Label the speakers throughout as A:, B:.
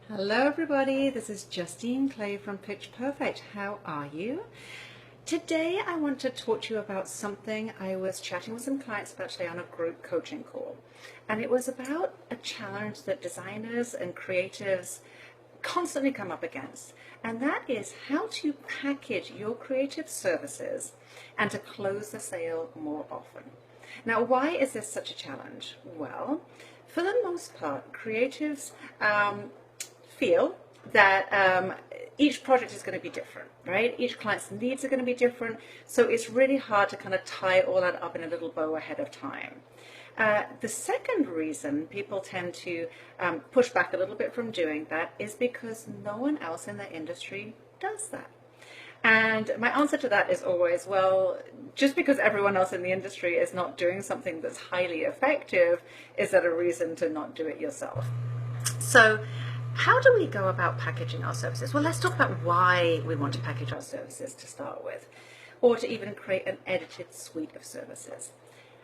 A: Hello everybody, this is Justine Clay from Pitch Perfect. How are you? Today I want to talk to you about something I was chatting with some clients about today on a group coaching call. And it was about a challenge that designers and creatives constantly come up against. And that is how to package your creative services and to close the sale more often. Now, why is this such a challenge? Well, for the most part, creatives feel that each project is going to be different, right? Each client's needs are going to be different, so it's really hard to kind of tie all that up in a little bow ahead of time. The second reason people tend to push back a little bit from doing that is because no one else in the industry does that. And my answer to that is always, well, just because everyone else in the industry is not doing something that's highly effective, is that a reason to not do it yourself? So how do we go about packaging our services? Well, let's talk about why we want to package our services to start with, or to even create an edited suite of services.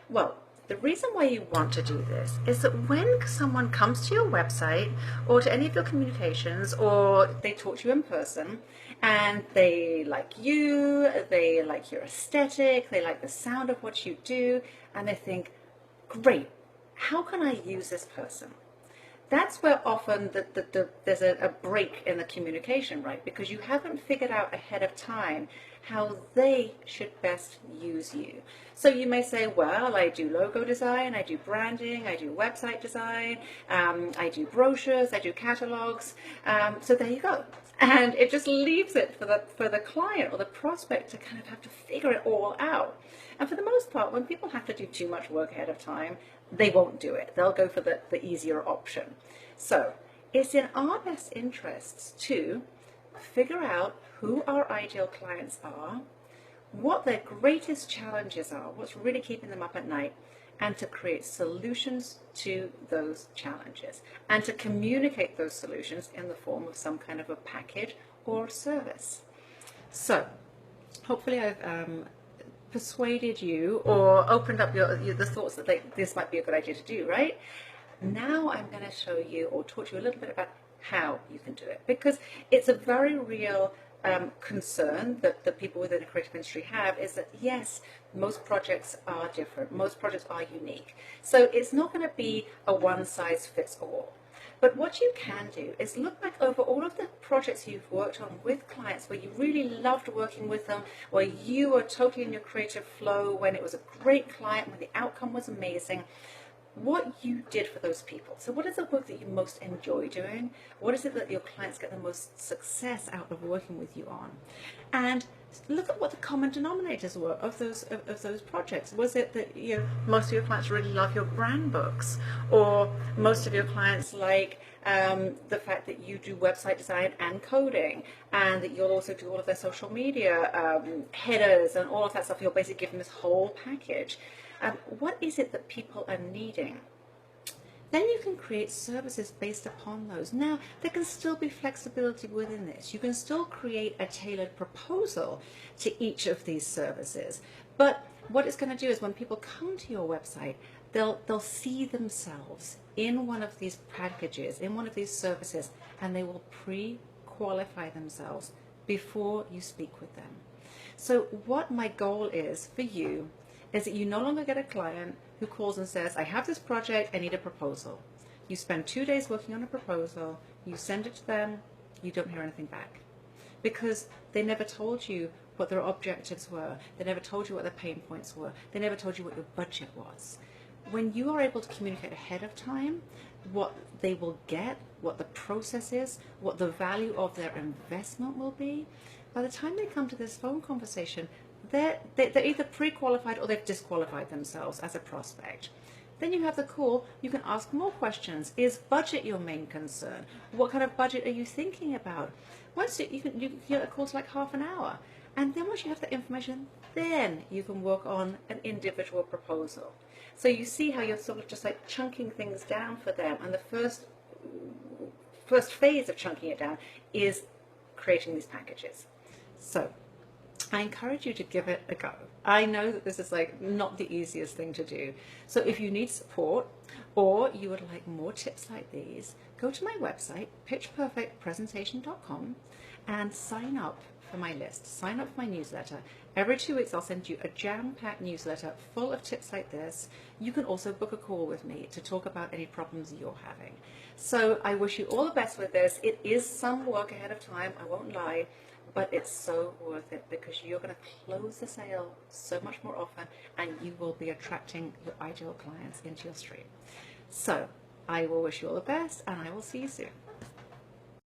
A: Well, the reason why you want to do this is that when someone comes to your website or to any of your communications, or they talk to you in person and they like you, they like your aesthetic, they like the sound of what you do, and they think, great, how can I use this person? That's where often there's a break in the communication, right? Because you haven't figured out ahead of time how they should best use you. So you may say, well, I do logo design, I do branding, I do website design, I do brochures, I do catalogs. So there you go. And it just leaves it for the client or the prospect to kind of have to figure it all out. And for the most part, when people have to do too much work ahead of time, they won't do it. They'll go for the easier option. So it's in our best interests to figure out who our ideal clients are, what their greatest challenges are, what's really keeping them up at night, and to create solutions to those challenges, and to communicate those solutions in the form of some kind of a package or service. So hopefully I've persuaded you or opened up the thoughts that this might be a good idea to do, right? Now I'm going to show you or talk to you a little bit about how you can do it, because it's a very real concern that the people within the creative industry have, is that yes, most projects are different, most projects are unique. So it's not going to be a one size fits all. But what you can do is look back over all of the projects you've worked on with clients where you really loved working with them, where you were totally in your creative flow, when it was a great client, when the outcome was amazing. What you did for those people. So what is the work that you most enjoy doing? What is it that your clients get the most success out of working with you on? And look at what the common denominators were of those projects. Was it that most of your clients really love your brand books, or most of your clients like the fact that you do website design and coding, and that you'll also do all of their social media headers and all of that stuff? You'll basically give them this whole package. What is it that people are needing? Then you can create services based upon those. Now, there can still be flexibility within this. You can still create a tailored proposal to each of these services. But what it's going to do is when people come to your website, they'll see themselves in one of these packages, in one of these services, and they will pre-qualify themselves before you speak with them. So what my goal is for you is that you no longer get a client who calls and says, I have this project, I need a proposal. You spend 2 days working on a proposal, you send it to them, you don't hear anything back. Because they never told you what their objectives were, they never told you what their pain points were, they never told you what your budget was. When you are able to communicate ahead of time what they will get, what the process is, what the value of their investment will be, by the time they come to this phone conversation, they're either pre-qualified or they've disqualified themselves as a prospect. Then you have the call, you can ask more questions. Is budget your main concern? What kind of budget are you thinking about? Once you can get a call to like half an hour. And then once you have that information, then you can work on an individual proposal. So you see how you're sort of just like chunking things down for them. And the first phase of chunking it down is creating these packages. So I encourage you to give it a go. I know that this is like not the easiest thing to do. So if you need support, or you would like more tips like these, go to my website, pitchperfectpresentation.com, and sign up for my list. Sign up for my newsletter. Every 2 weeks I'll send you a jam-packed newsletter full of tips like this. You can also book a call with me to talk about any problems you're having. So I wish you all the best with this. It is some work ahead of time, I won't lie, but it's so worth it because you're going to close the sale so much more often, and you will be attracting your ideal clients into your stream. So I will wish you all the best, and I will see you soon.